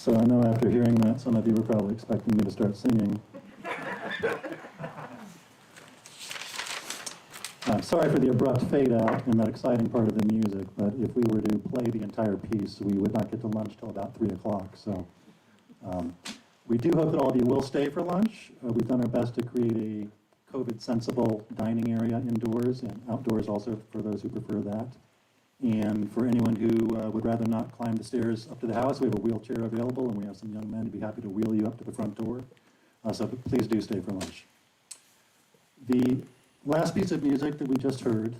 So I know after hearing that, some of you were probably expecting me to start singing. I'm sorry for the abrupt fade out in that exciting part of the music, but if we were to play the entire piece, we would not get to lunch till about 3 o'clock. So we do hope that all of you will stay for lunch. We've done our best to create a COVID-sensible dining area indoors and outdoors also for those who prefer that. And for anyone who would rather not climb the stairs up to the house, we have a wheelchair available, and we have some young men who'd be happy to wheel you up to the front door. So please do stay for lunch. The last piece of music that we just heard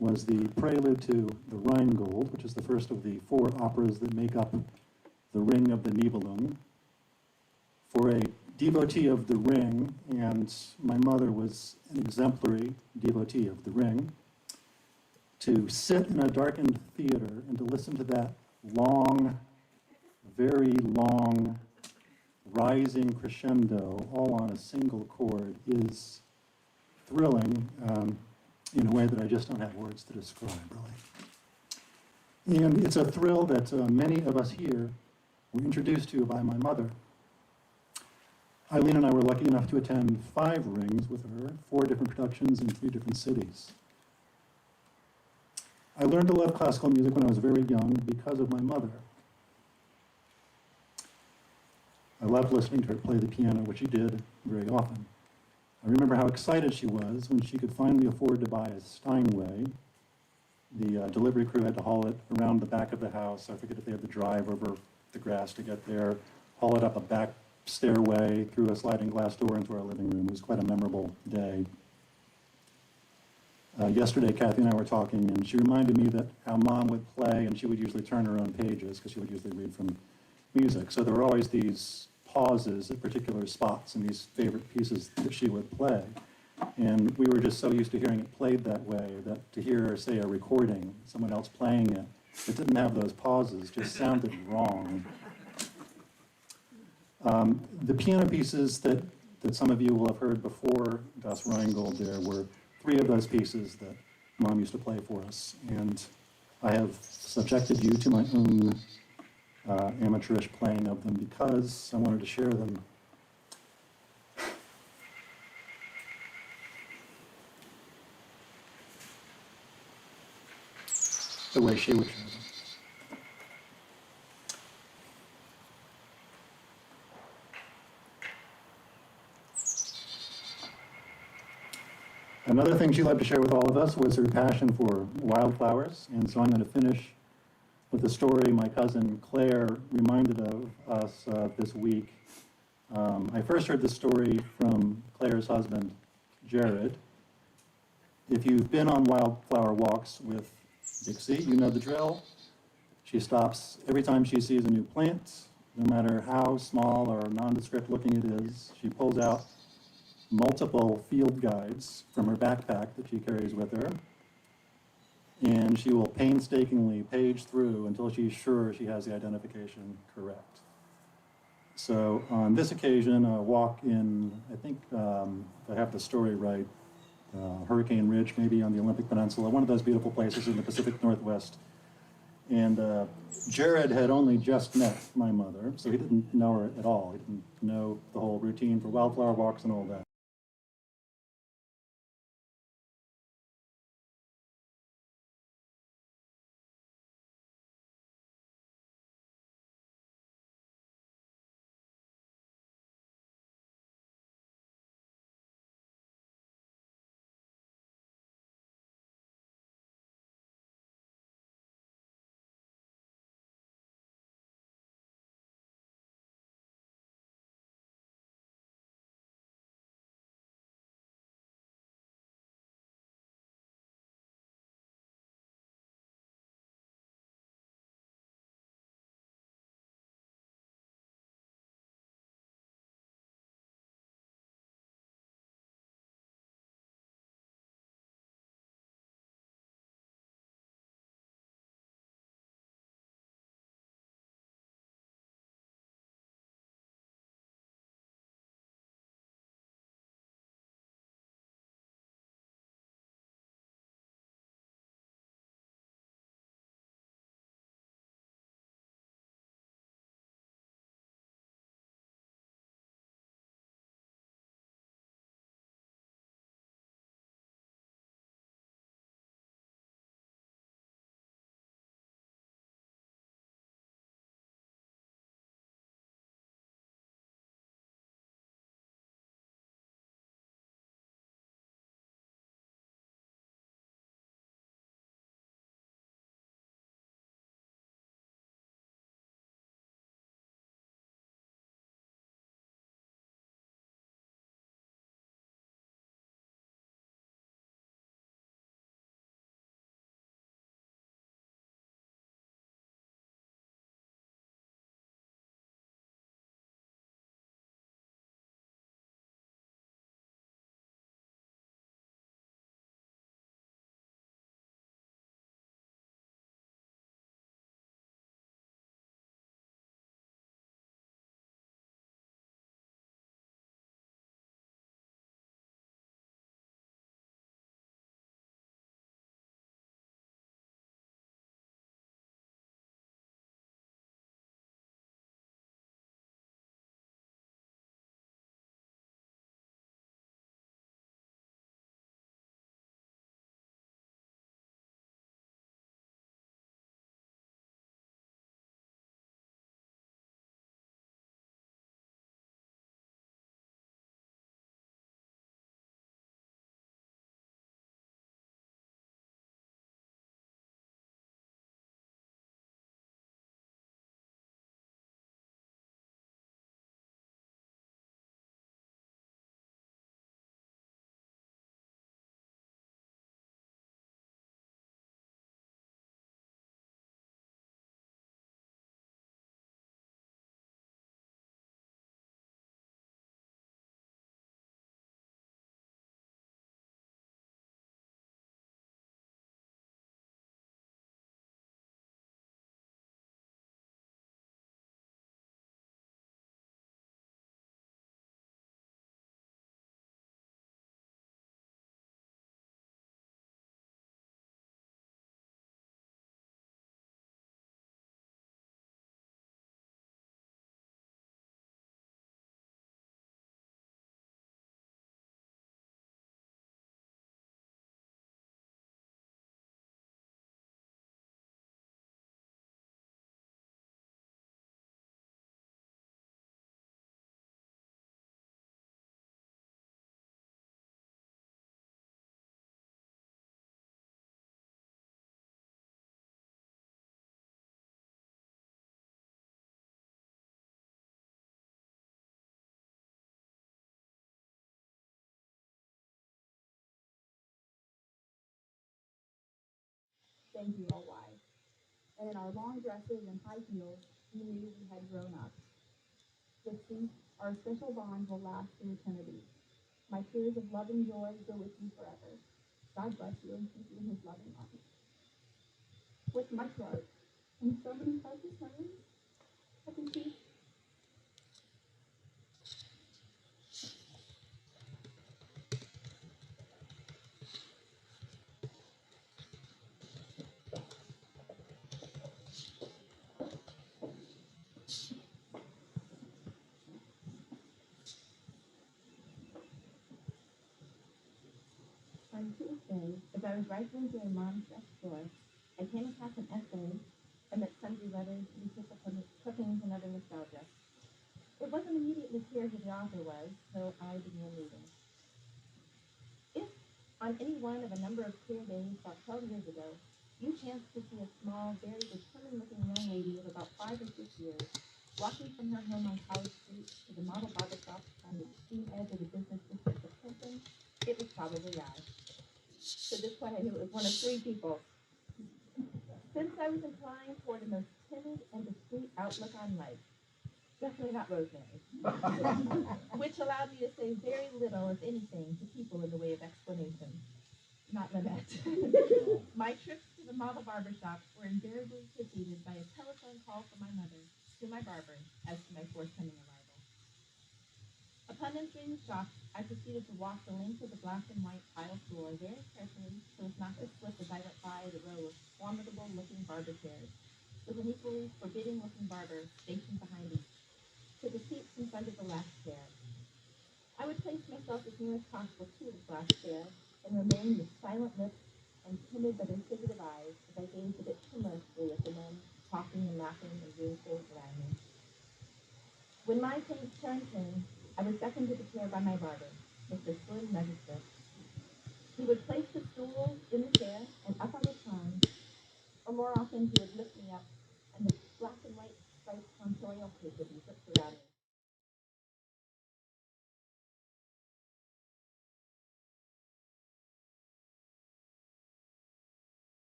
was the prelude to the Rheingold, which is the first of the 4 operas that make up the Ring of the Nibelung. For a devotee of the Ring, and my mother was an exemplary devotee of the Ring, to sit in a darkened theater and to listen to that long, very long, rising crescendo all on a single chord is thrilling in a way that I just don't have words to describe, really. And it's a thrill that many of us here were introduced to by my mother. Eileen and I were lucky enough to attend 5 rings with her, 4 different productions in 3 different cities. I learned to love classical music when I was very young because of my mother. I loved listening to her play the piano, which she did very often. I remember how excited she was when she could finally afford to buy a Steinway. The delivery crew had to haul it around the back of the house. I forget if they had to drive over the grass to get there, haul it up a back stairway through a sliding glass door into our living room. It was quite a memorable day. Yesterday, Kathy and I were talking, and she reminded me that how Mom would play, and she would usually turn her own pages because she would usually read from music. So there were always these pauses at particular spots in these favorite pieces that she would play. And we were just so used to hearing it played that way that to hear, say, a recording, someone else playing it, that didn't have those pauses, just sounded wrong. The piano pieces that some of you will have heard before Das Rheingold there were 3 of those pieces that Mom used to play for us. And I have subjected you to my own amateurish playing of them because I wanted to share them. The way she would share them. Another thing she loved to share with all of us was her passion for wildflowers, and so I'm going to finish with a story my cousin Claire reminded of us this week. I first heard this story from Claire's husband, Jared. If you've been on wildflower walks with Dixie, you know the drill. She stops every time she sees a new plant, no matter how small or nondescript looking it is. She pulls out multiple field guides from her backpack that she carries with her, and she will painstakingly page through until she's sure she has the identification correct. So on this occasion, a walk in, I think, if I have the story right, Hurricane Ridge, maybe on the Olympic Peninsula, one of those beautiful places in the Pacific Northwest. And Jared had only just met my mother, so he didn't know her at all. He didn't know the whole routine for wildflower walks and all that. baggy all wide, and in our long dresses and high heels, we knew we had grown up. Dixie, our special bond will last through eternity. My tears of love and joy go with you forever. God bless you and keep you in his loving arms. With much love and so many precious memories, happy peace. On Tuesday, as I was rifling through my mom's desk drawer, I came across an essay amid sundry letters, newspaper clippings, and other nostalgia. It wasn't immediately clear who the author was, so I began reading. If, on any one of a number of clear days about 12 years ago, you chanced to see a small, very determined-looking young lady of about 5 or 6 years walking from her home on College Street to the model barber shop on the extreme edge of the business district of Clinton, it was probably I. So this point I knew it was one of three people. Since I was inclined toward a most timid and discreet outlook on life, definitely not Rosemary, which allowed me to say very little, if anything, to people in the way of explanation. Not Lynette. My trips to the model barber shop were invariably preceded by a telephone call from my mother to my barber as to my forthcoming arrival. Upon entering the shop, I proceeded to walk the length of the black and white tile floor very carefully so as not to slip as I went by the row of formidable-looking barber chairs, with an equally forbidding-looking barber stationed behind each, to the seats in front of the last chair. I would place myself as near as possible to this last chair and remain with silent lips and timid but inquisitive eyes as I gazed a bit timorously at the men talking and laughing and doing things around me. When my turn came, I was beckoned to the chair by my barber, Mr. Slim Register. He would place the stool in the chair, and up I would climb, or more often he would lift me up, and the black and white striped tonsorial cape would be whipped around me.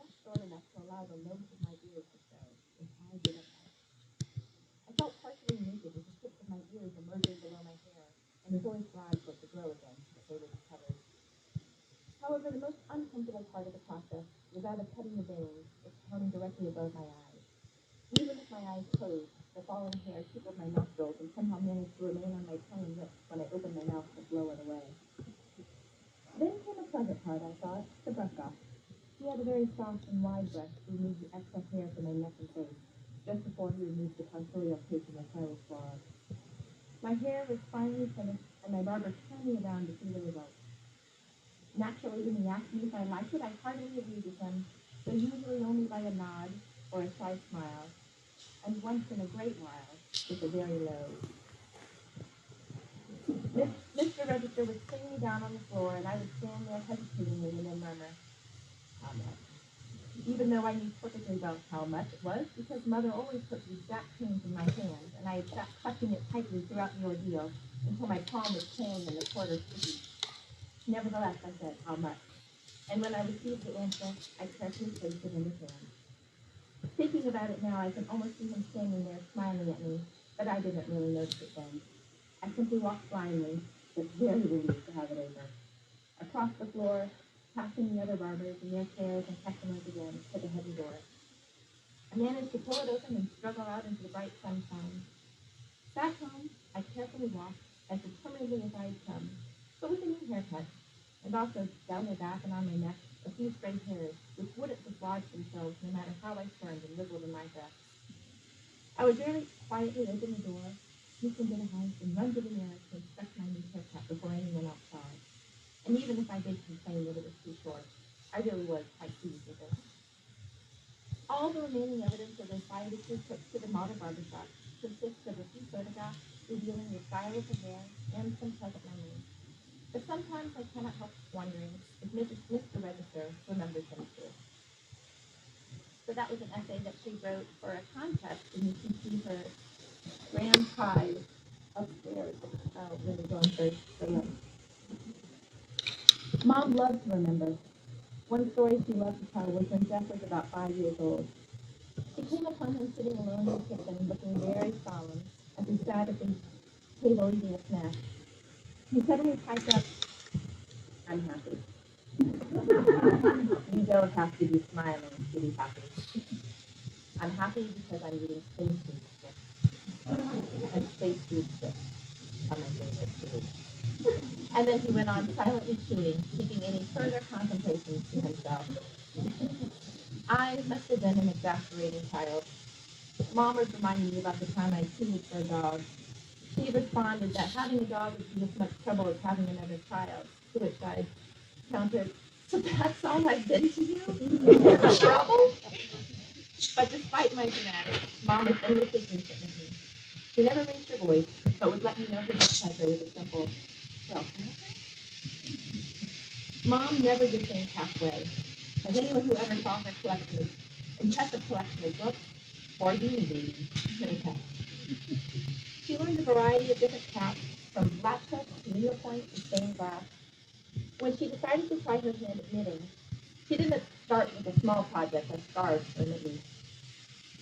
Just short enough to allow the lobes of my ears to show, if I did it right. I felt partially naked with the tips of my ears emerging below my hair, and was always glad for it to grow again, so that they would be covered. However, the most uncomfortable part of the process was that of cutting the veins, which hung directly above my eyes. Even with my eyes closed, the falling hair tickled my nostrils and somehow managed to remain on my tongue and lips when I opened my mouth to blow it away. Then came a pleasant part, I thought, the brush off. He had a very soft and wide brush to remove the excess hair from my neck and face, just before he removed the tonsorial cape from my child's forehead. My hair was finally finished, and my barber turned me around to see the result. Naturally, when he asked me if I liked it, I heartily agreed with him, though usually only by a nod or a shy smile, and once in a great while, with a very low. Mr. Register would sling me down on the floor, and I would stand there hesitatingly and then murmur, "How much?" Even though I knew perfectly well how much it was, because Mother always put the exact change in my hand, and I had sat clutching it tightly throughout the ordeal until my palm was cold and the quarter sticky. Nevertheless, I said, "How much?" And when I received the answer, I carefully placed it in his hand. Thinking about it now, I can almost see him standing there smiling at me, but I didn't really notice it then. I simply walked blindly, but very relieved to have it over. Across the floor, passing the other barbers and their chairs and customers again to the heavy door. I managed to pull it open and struggle out into the bright sunshine. Back home, I carefully walked, as determinedly as I had come, but with a new haircut, and also down my back and on my neck, a few stray hairs, which wouldn't dislodge themselves no matter how I turned and wiggled in my dress. I would very quietly open the door, sneak into the house, and run to the mirror to inspect my new haircut before anyone else saw it. And even if I did complain that it was too short, I really was quite pleased with it. All the remaining evidence of those 5 to 2 trips to the model barber shop consists of a few photographs revealing the style of the hair and some pleasant memories. But sometimes I cannot help wondering if Mr. Register remembers them too. So that was an essay that she wrote for a contest, and you can see her grand prize upstairs. Oh, really going for lunch. Mom loved to remember. One story she loved to tell was when Jeff was about 5 years old. She came upon him sitting alone in the kitchen, looking very solemn, as he sat at the table eating a snack. He suddenly piped up, "I'm happy." You don't have to be smiling to be happy. I'm happy because I'm eating space food sticks. And space food sticks are my favorite food. And then he went on silently chewing, keeping any further contemplations to himself. I must have been an exasperating child. Mom was reminding me about the time I pleaded for a dog. She responded that having a dog would be as much trouble as having another child, to which I countered, "So that's all I've been to you? Trouble?" But despite my dramatics, Mom was endlessly patient with me. She never raised her voice, but would let me know her displeasure with a simple, "Well, can I try?" Mom never did things halfway. As anyone who ever saw her impressive collection of books or beanie babies can attest. She learned a variety of different crafts, from black tuck to needlepoint to stained glass. When she decided to try her hand at knitting, she didn't start with a small project like scarves or mittens,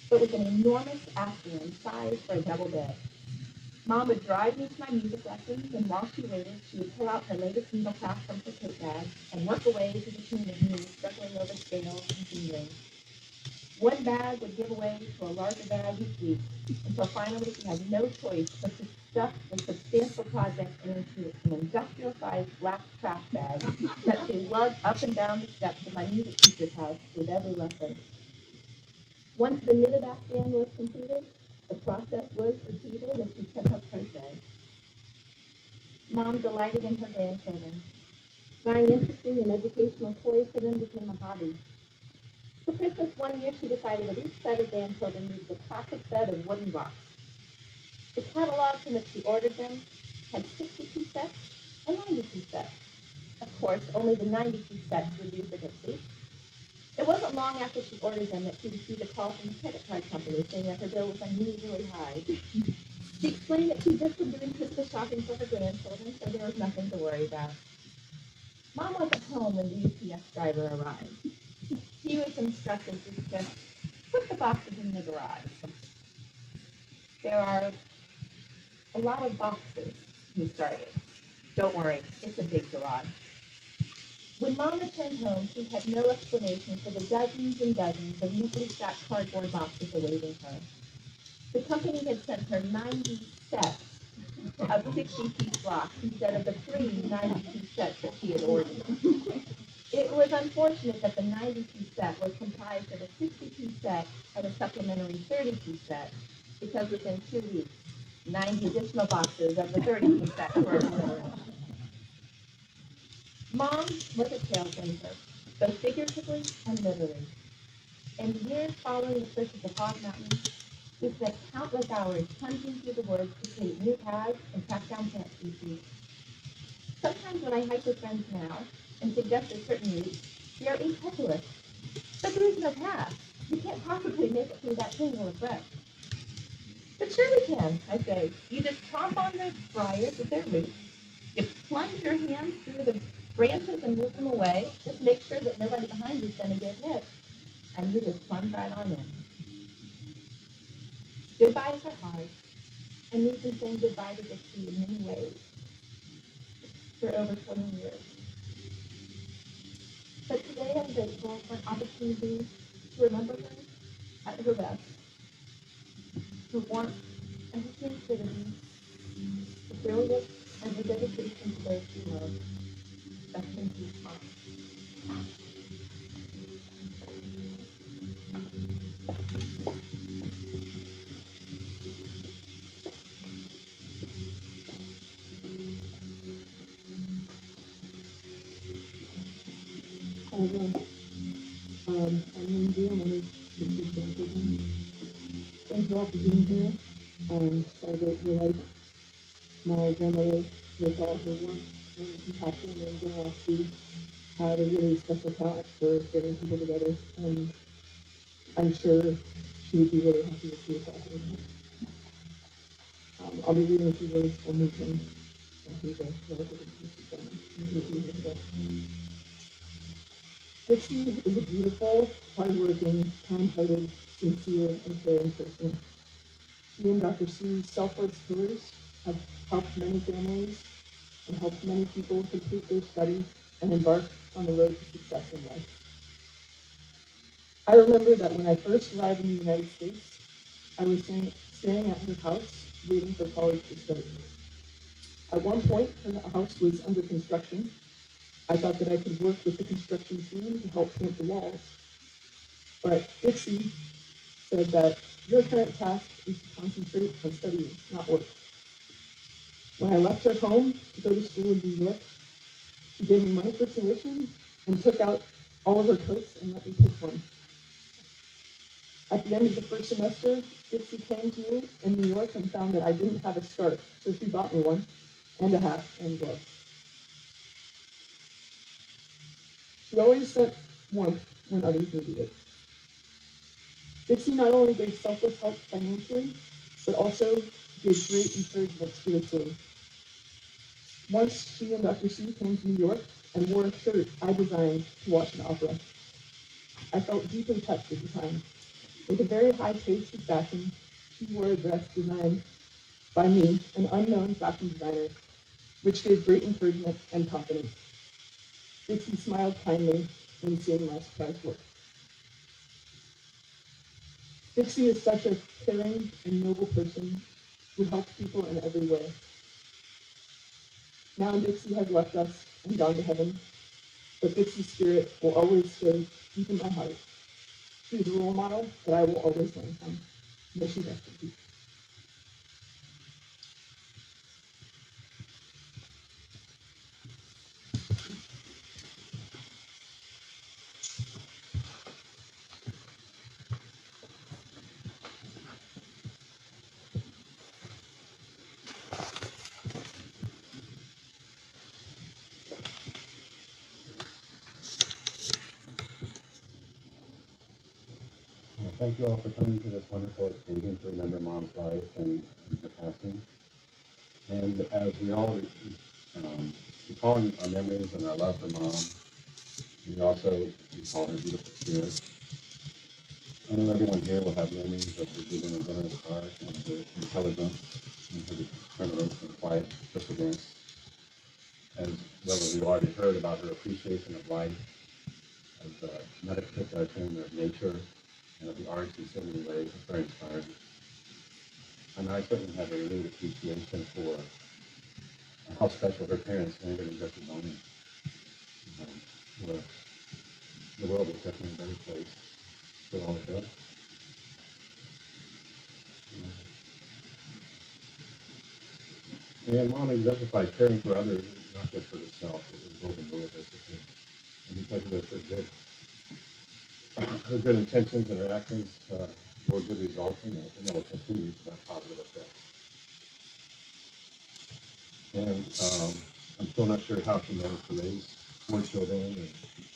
but with an enormous Afghan size for a double bed. Mom would drive me to my music lessons, and while she waited, she would pull out her latest needlecraft from her coat bag and work away to the tune of me struggling over scales and fingering. One bag would give away to a larger bag each week, until finally she had no choice but to stuff the substantial project into an industrial-sized black trash bag that she lugged up and down the steps of my music teacher's house with every lesson. Once the knitted Afghan was completed, the process was repeated as she took up her day. Mom delighted in her grandchildren. Buying interesting and educational toys for them became a hobby. For Christmas one year, she decided that each set of grandchildren needed a classic set of wooden blocks. The catalog from which she ordered them had 62 sets and 92 sets. Of course, only the 92 sets were due for Dixie. It wasn't long after she ordered them that she received a call from the credit card company saying that her bill was unusually high. She explained that she just been doing Christmas shopping for her grandchildren, so there was nothing to worry about. Mom wasn't home when the UPS driver arrived. He was instructed to just put the boxes in the garage. There are a lot of boxes, he started. Don't worry, it's a big garage. When Mom returned home, she had no explanation for the dozens and dozens of neatly stacked cardboard boxes awaiting her. The company had sent her 90 sets of 60-piece blocks instead of the free 90-piece sets that she had ordered. It was unfortunate that the 90-piece set was comprised of a 60-piece set and a supplementary 30-piece set, because within 2 weeks, 90 additional boxes of the 30-piece set were delivered. Mom was a trailblazer, both figuratively and literally. In the years following the searches of Hog Mountain, we spent countless hours plunging through the woods to create new paths and track down plant species. Sometimes when I hike with friends now and suggest a certain route, they are incredulous. "But there is no path. You can't possibly make it through that tangle of brush." "But sure we can," I say. "You just chomp on the briars at their roots. You plunge your hands through the branches and move them away. Just make sure that nobody behind you is going to get hit. And you just plunge right on in." Goodbyes are hard, and we've been saying goodbye to Dixie in many ways for over 20 years. But today I'm grateful for an opportunity to remember her at her best, her warmth and her creativity, her brilliance and her dedication to those she loves. Rest in peace, Mom. I'm Lindsay. I'm one of the two grandchildren. Thank you all for being here. Celebrate your life. My grandmother, with all her warmth and compassion and generosity, had a really special talent for getting people together. I'm sure she would be really happy to see us all here. I'll be reading a few words from Newton. He's a relative of Mr. Brennan. He'll be here today. Dixie is a beautiful, hardworking, kind-hearted, sincere, and caring person. She and Dr. Sue's selfless tours have helped many families and helped many people complete their studies and embark on the road to success in life. I remember that when I first arrived in the United States, I was staying at her house, waiting for college to start. At one point, her house was under construction. I thought that I could work with the construction team to help paint the walls. But Dixie said that your current task is to concentrate on studying, not work. When I left her home to go to school in New York, she gave me money for tuition and took out all of her coats and let me pick one. At the end of the first semester, Dixie came to me in New York and found that I didn't have a scarf, so she bought me one, and a hat and gloves. She always sent warmth when others needed it. Dixie not only gave selfless help financially, but also gave great encouragement spiritually. Once she and Dr. Sue came to New York and wore a shirt I designed to watch an opera. I felt deeply touched at the time. With a very high taste of fashion, she wore a dress designed by me, an unknown fashion designer, which gave great encouragement and confidence. Dixie smiled kindly when seeing my surprise work. Dixie is such a caring and noble person who helps people in every way. Now Dixie has left us and gone to heaven, but Dixie's spirit will always stay deep in my heart. She is a role model that I will always learn from. May she rest in peace. Well, thank you all for coming to this wonderful occasion to remember Mom's life and her passing. And as we all recall our memories and our love for Mom, we also recall her beautiful spirit. I know everyone here will have memories of her giving a generous heart and her intelligence and her determination and quiet perseverance, as well as we've already heard about her appreciation of life, of the meditative of nature, and of the arts in so many ways. It's very inspiring. And I certainly have a renewed appreciation for how special her parents landed in Dixie Boney. Where the world is definitely a better place for all of us. And Mom exemplified caring for others, not just for herself. It was both and both, basically. And because of her good intentions and her actions were good results, and it will continue to have positive effects. And I'm still not sure how she managed to raise 4 children and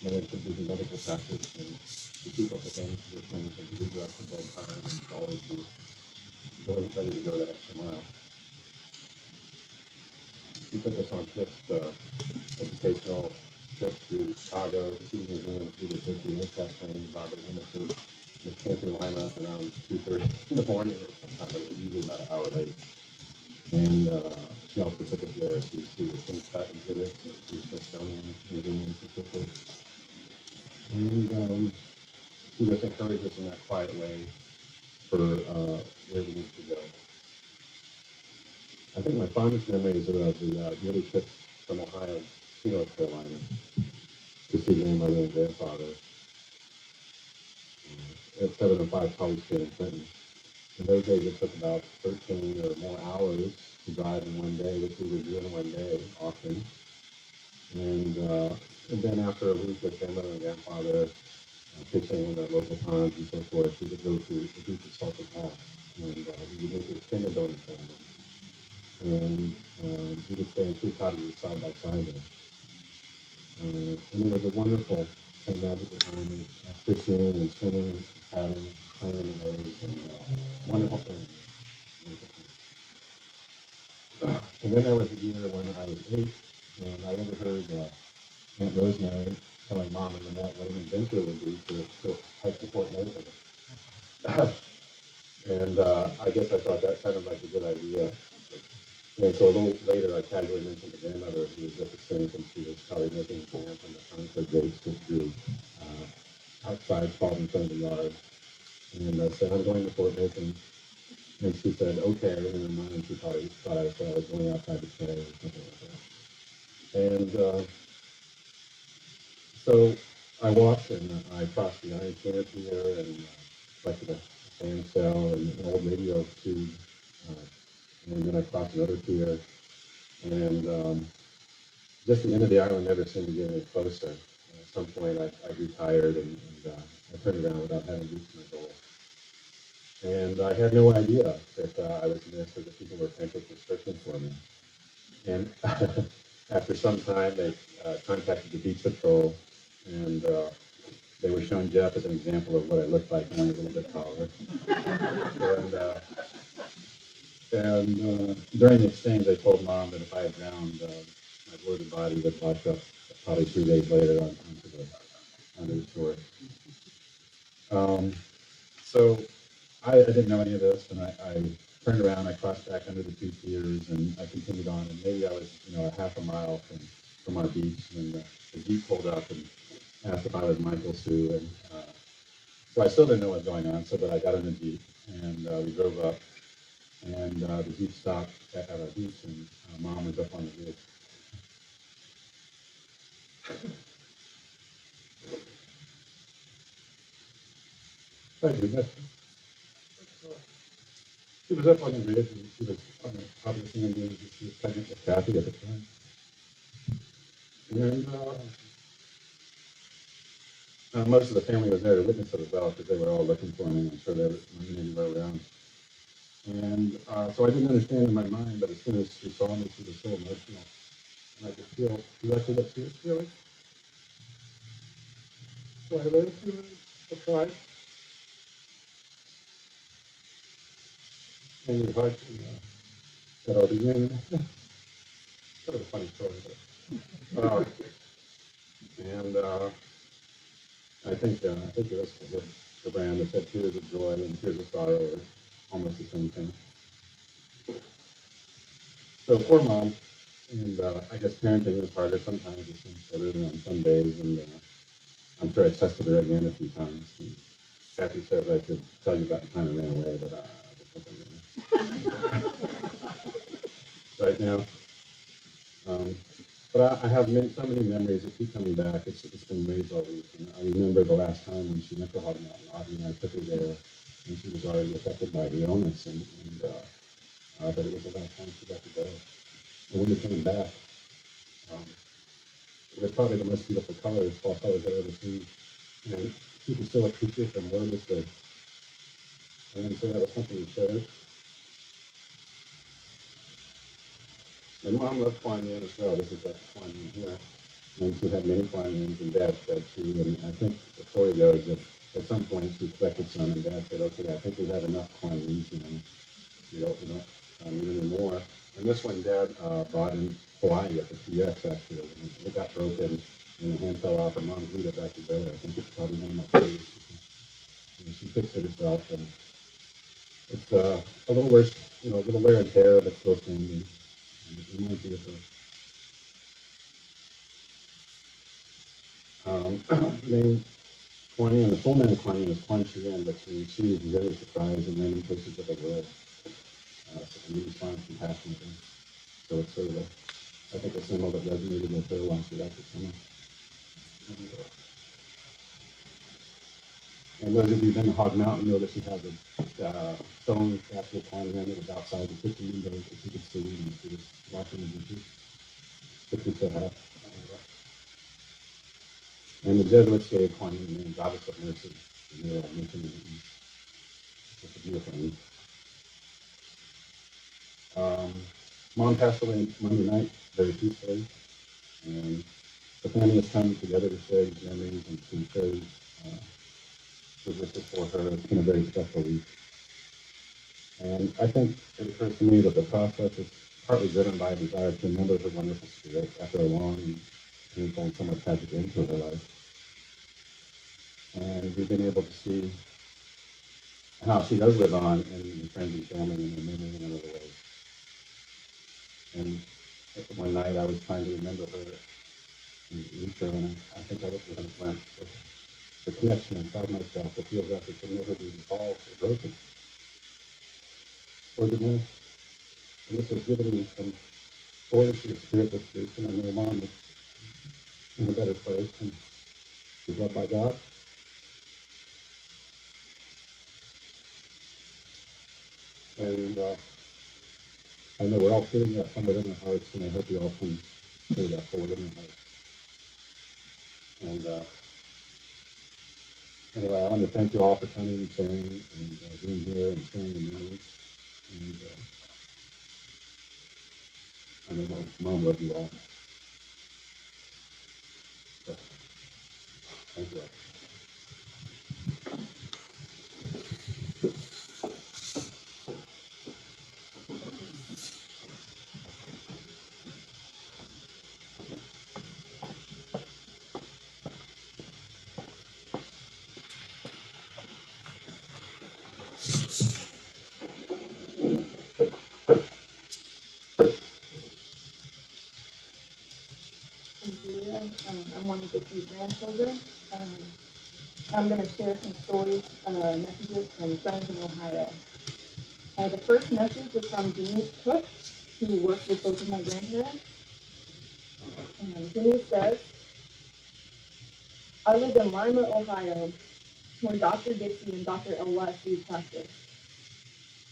manage to do the medical practice and to keep up with any positions and to do the extra bedtime and to always be ready to go that extra mile. She took us on trips, educational trips to Chicago, to see the museum, to the history and testing, Robert Emerson. The came through lineup around 2:30 in the morning, or sometimes it was usually about an hour late. And she also took us there to see the King Tut exhibits, to the Smithsonian Museum specifically. And she just encouraged us in that quiet way for where we need to go. I think my fondest memories are of the yearly trips from Ohio to North Carolina to see grandmother and grandfather at 705 College Street in Clinton. In those days, it took about 13 or more hours to drive in one day, which we would do in one day often. And then after a week with grandmother and grandfather, fishing in the local ponds and so forth, we would go to the beach at Salted Pass, and we would make the extended bonus family. And we would stay in 2 cottages side by side there. And it was a wonderful coming out at the time, and fishing and swimming and paddling, playing in the waves, and wonderful things. And then there was a year when I was 8, and I overheard Aunt Rosemary telling Mom and Annette what an adventure it would be to hike to Fort Lauderdale. And I guess I thought that sounded like a good idea. And so a little later, I casually mentioned to grandmother who was at the sink, and she was probably making camp in the front of her grapes that grew outside, called in front of the yard. And I said, I'm going to Fort Lincoln. And she said, okay. And in her mind, she probably thought I said I was going outside to play or something like that. And so I walked and I crossed the iron canopy there and collected a fan cell and an old radio tube. Uh, and then I crossed another pier. And just the end of the island never seemed to get any closer. At some point, I grew tired and I turned around without having reached my goal. And I had no idea that I was missed or that people were frantically searching for me. And after some time, they contacted the beach patrol, and they were showing Jeff as an example of what I looked like, only a little bit taller. And during the exchange, I told Mom that if I had drowned, my bloated body would wash up probably 3 days later onto the shore. So I didn't know any of this, and I turned around, I crossed back under the 2 piers, and I continued on, and maybe I was, a half a mile from our beach, and the Jeep pulled up and asked if I was Michael Sue, and so I still didn't know what was going on, so but I got in the Jeep, and we drove up, and the Jeep stopped at our beach, and Mom was up on the roof. Thank you. She was up on the ridge, and she was on the top of the sand dunes, and she was pregnant with Kathy at the time. And most of the family was there to witness it as well, because they were all looking for me. I'm sure they were maybe were around. And so I didn't understand in my mind, but as soon as she saw me, she was so emotional. And I could feel exactly what she was feeling. So I let her feel it, I cried, and we hugged, and said, I'll be in. Sort of a funny story, but. And I think it was the brand that said tears of joy and tears of sorrow are almost the same thing. So poor Mom, and I guess parenting is harder sometimes. It seems better on some days, and I'm sure I tested her again a few times. And Kathy says I could tell you about the time I ran away, but right now. Um, but I have so many memories that keep coming back. It's been waves all week. And I remember the last time when she went to Hog Mountain. Audrey and I took her there, and she was already affected by the illness, but it was the last time she got to go. And when we came back, um, it was probably the most beautiful colors, fall colors I've ever seen. And she could still appreciate them wordlessly. And so that was something to cherish. And Mom loved flying in as well. This is like flying in here. And she had many fly-ins, and Dad said too. And I think the story goes that at some point she collected some, and Dad said, "Okay, I think we've had enough fly-ins. We don't need any more." And this one, Dad bought in Hawaii at the PX actually, and it got broken, and the hand fell off, and Mom glued it back together. I think it's probably one of my favorites. And she fixed it herself, and it's a little worse, a little wear and tear, but still standing. And it reminds me of her. Name 20, and the full name of 20 is Quan Chi Yen, but she was very surprised in many places of the world. And we respond compassionately. So it's sort of, I think, a symbol that resonated with her once she left it somewhere. And those of you who've been to Hog Mountain know that she has a stone statue of Quan Yen that was outside the kitchen window that she could see, and she was watching the dishes. But she said, and the Jesuits gave Quan Yen the name Goddess of Mercy, and they were mentioned in it's a beautiful name. Mom passed away Monday night, very peacefully, and the family has come together to share these memories and to share this for her. It's been a very special week. And I think it occurs to me that the process is partly driven by a desire to remember her wonderful spirit after a long and painful and somewhat tragic end to her life. And we've been able to see how she does live on in friends and family and in memory and in other ways. And one night I was trying to remember her and reach her, and I think I looked at her and went, the connection inside myself that feels like it can never be resolved or broken or diminished. And this has given me some fortitude of spirit this week, and I know Mom is in a better place and she's loved by God. And I know we're all feeling that somewhat in our hearts, and I hope you all can feel that forward in your hearts. And anyway, I want to thank you all for coming and sharing and being here and sharing the memories. And I know Mom loves you all. So, thank you all. Julia. I'm one of the few grandchildren. I'm going to share some stories, messages from friends in Ohio. The first message is from Denise Cook, who works with both of my grandparents. Denise says, I lived in Lima, Ohio, where Dr. Dixie and Dr. L.Y.C. practiced.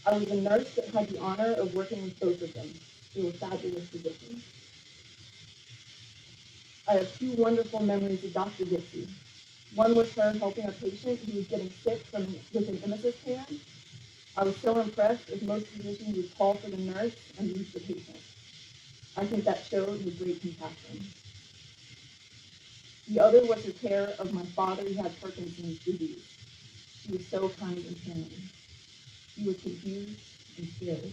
I was a nurse that had the honor of working with both of them. They were fabulous physicians. I have two wonderful memories of Dr. Dixie. One was her helping a patient who was getting sick with an emesis pan. I was so impressed, as most physicians would call for the nurse and leave the patient. I think that showed his great compassion. The other was her care of my father who had Parkinson's disease. She was so kind and caring. He was confused and scared.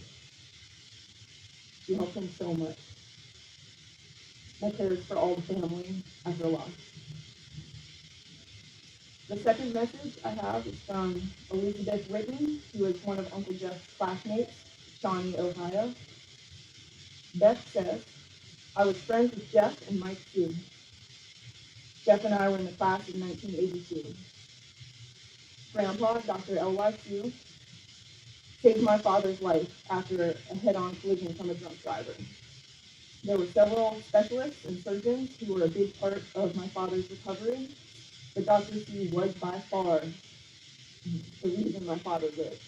She helped him so much. My prayers for all the family after loss. The second message I have is from Elizabeth Whitney, who is one of Uncle Jeff's classmates, Shawnee, Ohio. Beth says, I was friends with Jeff and Mike Soo. Jeff and I were in the class in 1982. Grandpa, Dr. L.Y. Soo, saved my father's life after a head-on collision from a drunk driver. There were several specialists and surgeons who were a big part of my father's recovery, but Dr. Soo was by far the reason my father lived.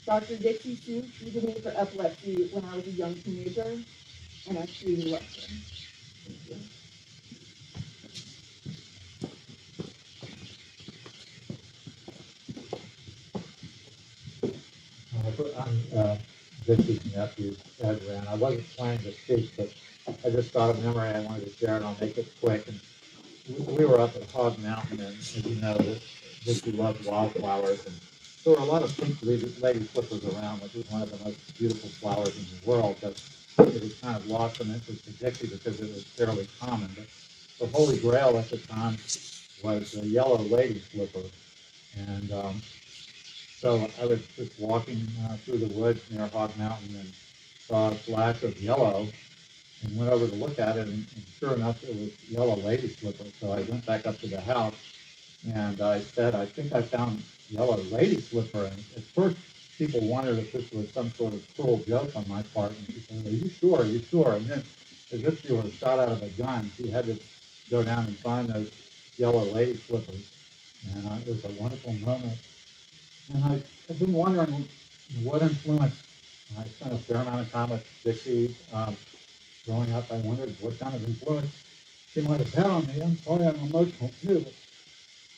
Dr. Dixie Soo treated me for epilepsy when I was a young teenager, and I truly loved her. Thank you. I'm Dixie's nephew, Edwin. I wasn't planning to speak, but I just thought of memory I wanted to share, and I'll make it quick. And we were up at Hog Mountain, and as you know, Dixie loved wildflowers, and there were a lot of pink lady slippers around, which is one of the most beautiful flowers in the world. But it was kind of lost some interest in Dixie because it was fairly common. But the Holy Grail at the time was the yellow lady slipper, and so I was just walking through the woods near Hog Mountain and saw a flash of yellow and went over to look at it, and sure enough, it was yellow lady slipper. So I went back up to the house and I said, I think I found yellow lady slipper. And at first, people wondered if this was some sort of cruel joke on my part. And she said, are you sure? Are you sure? And then, as if she was shot out of a gun, she had to go down and find those yellow lady slippers. And it was a wonderful moment. And I've been wondering what influence. I spent a fair amount of time with Dixie growing up. I wondered what kind of influence she might have had on me. I'm sorry I'm emotional too.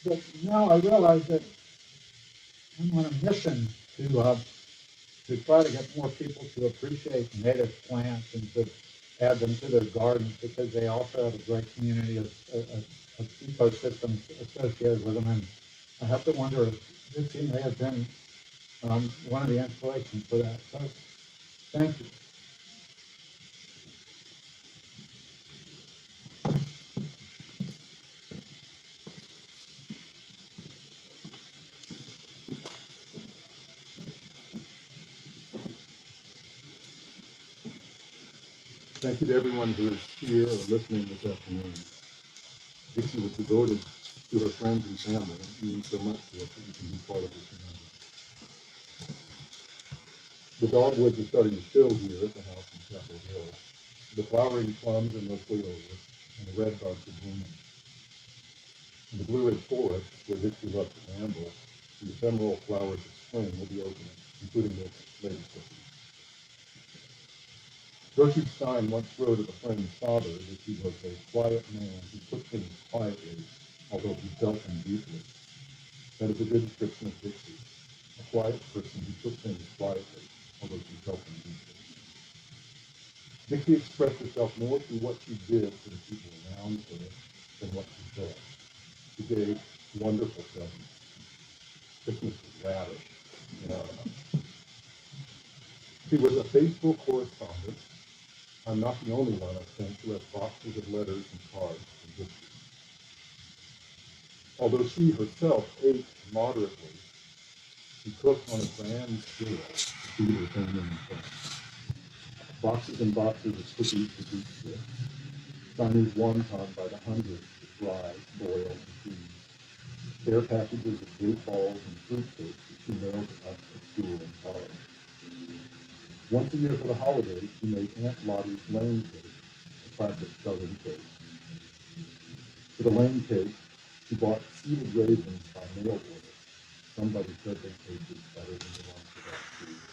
But now I realize that I'm on a mission to try to get more people to appreciate native plants and to add them to their gardens because they also have a great community of ecosystems associated with them. And I have to wonder if Dixie may have been one of the inspirations for that. So thank you. Thank you to everyone who is here or listening this afternoon. Dixie was devoted to her friends and family, and it means so much to us that we can be part of this community. The dogwoods are starting to show here at the house in Chapel Hill. The flowering plums are mostly over, and the red buds are blooming. In the blue-red forest, where Dixie loved to ramble, the ephemeral flowers of spring will be opening, including this latest one. Gertrude Stein once wrote of a friend's father that he was a quiet man who took things quietly, although he felt them deeply. That is a good description of Dixie, a quiet person who took things quietly, although she felt them deeply. Dixie expressed herself more through what she did for the people around her than what she said. She gave wonderful presents. Christmas was lavish. She was a faithful correspondent. I'm not the only one, I think, who has boxes of letters and cards from Dixie. Although she herself ate moderately, she cooked on a grand scale to feed her family and friends. Boxes and boxes of cookies for each trip. Chinese wonton by the hundreds to fry, boil, and freeze. Care packages of blue balls and fruit cakes that she mailed to us at school and college. Once a year for the holidays, she made Aunt Lottie's lane cake, a classic southern cake. For the lane cake, she bought seeded raisins by mail order. Somebody said they tasted better than the ones without seeds.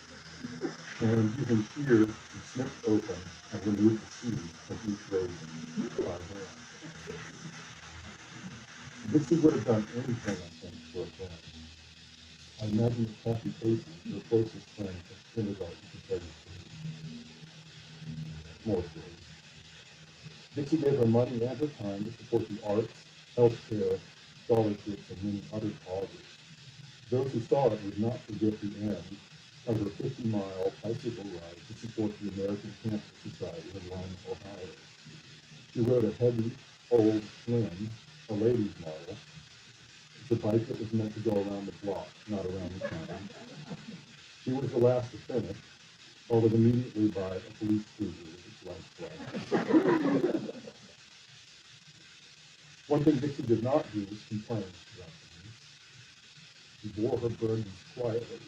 And using shears, she snipped open and removed the seeds from each raisin by hand. Dixie would have done anything, I think, for a friend. I imagine that Kathy Casey, her closest friend from kindergarten, could tell you more stories. Dixie gave her money and her time to support the arts, healthcare, scholarships, and many other causes. Those who saw it would not forget the end of her 50-mile bicycle ride to support the American Cancer Society in Lima, Ohio. She rode a heavy, old, slim, a ladies' model. It's a bike that was meant to go around the block, not around the town. She was the last to finish, followed immediately by a police cruiser with its lights flashing. One thing Dixie did not do was complain throughout the week. She bore her burdens quietly.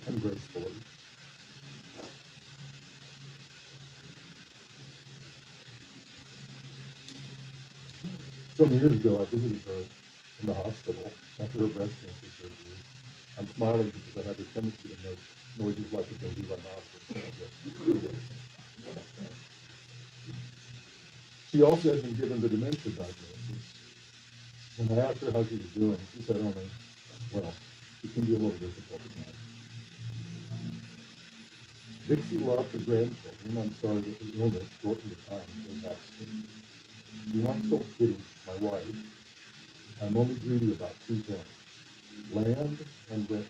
And gracefully. Some years ago, I visited her in the hospital after her breast cancer surgery. I'm smiling because I have the tendency to make noises like a baby rhinoceros. She also has been given the dementia diagnosis. When I asked her how she was doing, she said only, well, it can be a little difficult at times. Dixie loved her grandchildren. I'm sorry that the illness shortened the time they had to. You once told Kitty, my wife, I'm only greedy about two things, land and rent.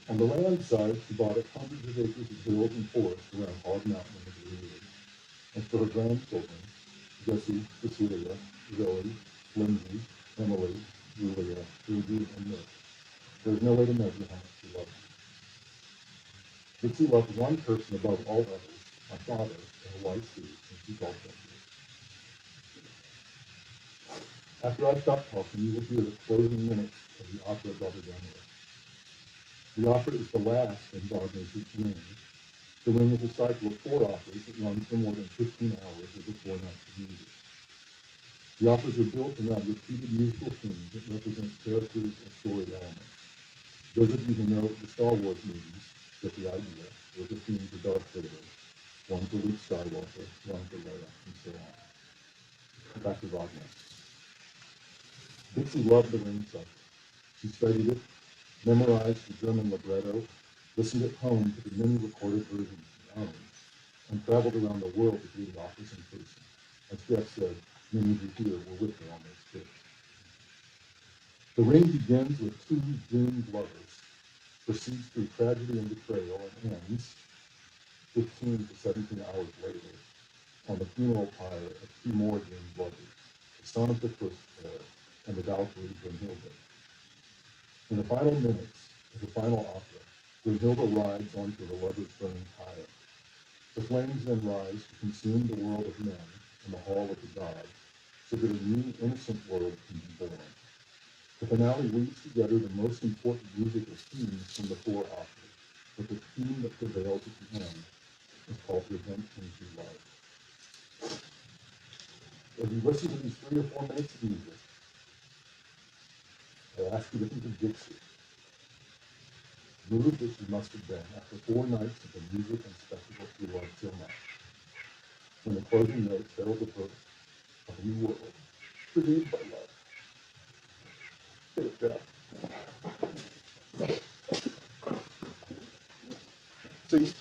On the land side, she bought up hundreds of acres of hills and forests around Hog Mountain in the Blue Ridge. And for her grandchildren, Jessie, Cecilia, Zoe, Lindsay, Emily, Julia, Ruby, and Nick, there's no way to measure how much she loved them. Dixie loved one person above all others, my father, in a white suit, and she called him. After I stop talking, you will hear the closing minutes of the opera Barbadonia. The opera is the last in Wagner's Ring. The Ring is a cycle of 4 operas that runs for more than 15 hours over 4 nights of music. The operas are built around repeated musical themes that represent characters and story elements. Those of you who know the Star Wars movies get the idea. There's a theme for Darth Vader, one for Luke Skywalker, one for Leia, and so on. Back to Wagner. Dixie loved the Ring cycle. She studied it, memorized the German libretto, listened at home to the many recorded versions she owned, and traveled around the world to do the office in person. As Jeff said, many of you here were with her on those trips. The Ring begins with two doomed lovers, proceeds through tragedy and betrayal, and ends 15 to 17 hours later on the funeral pyre of two more doomed lovers, the son of the first pair and the Valkyrie Brunhilde. In the final minutes of the final opera, Brunhilde rides onto her lover's burning pyre. The flames then rise to consume the world of men and the hall of the gods, so that a new innocent world can be born. The finale weaves together the most important musical themes from the four operas, but the theme that prevails at the end is called Redemption Through Life. As you listen to these 3 or 4 minutes of music, I ask you to think of Dixie, moved as she must have been after 4 nights of the music and spectacle she loved so much, when the closing notes herald the birth of a new world, created by love. Hit it, Jeff. See,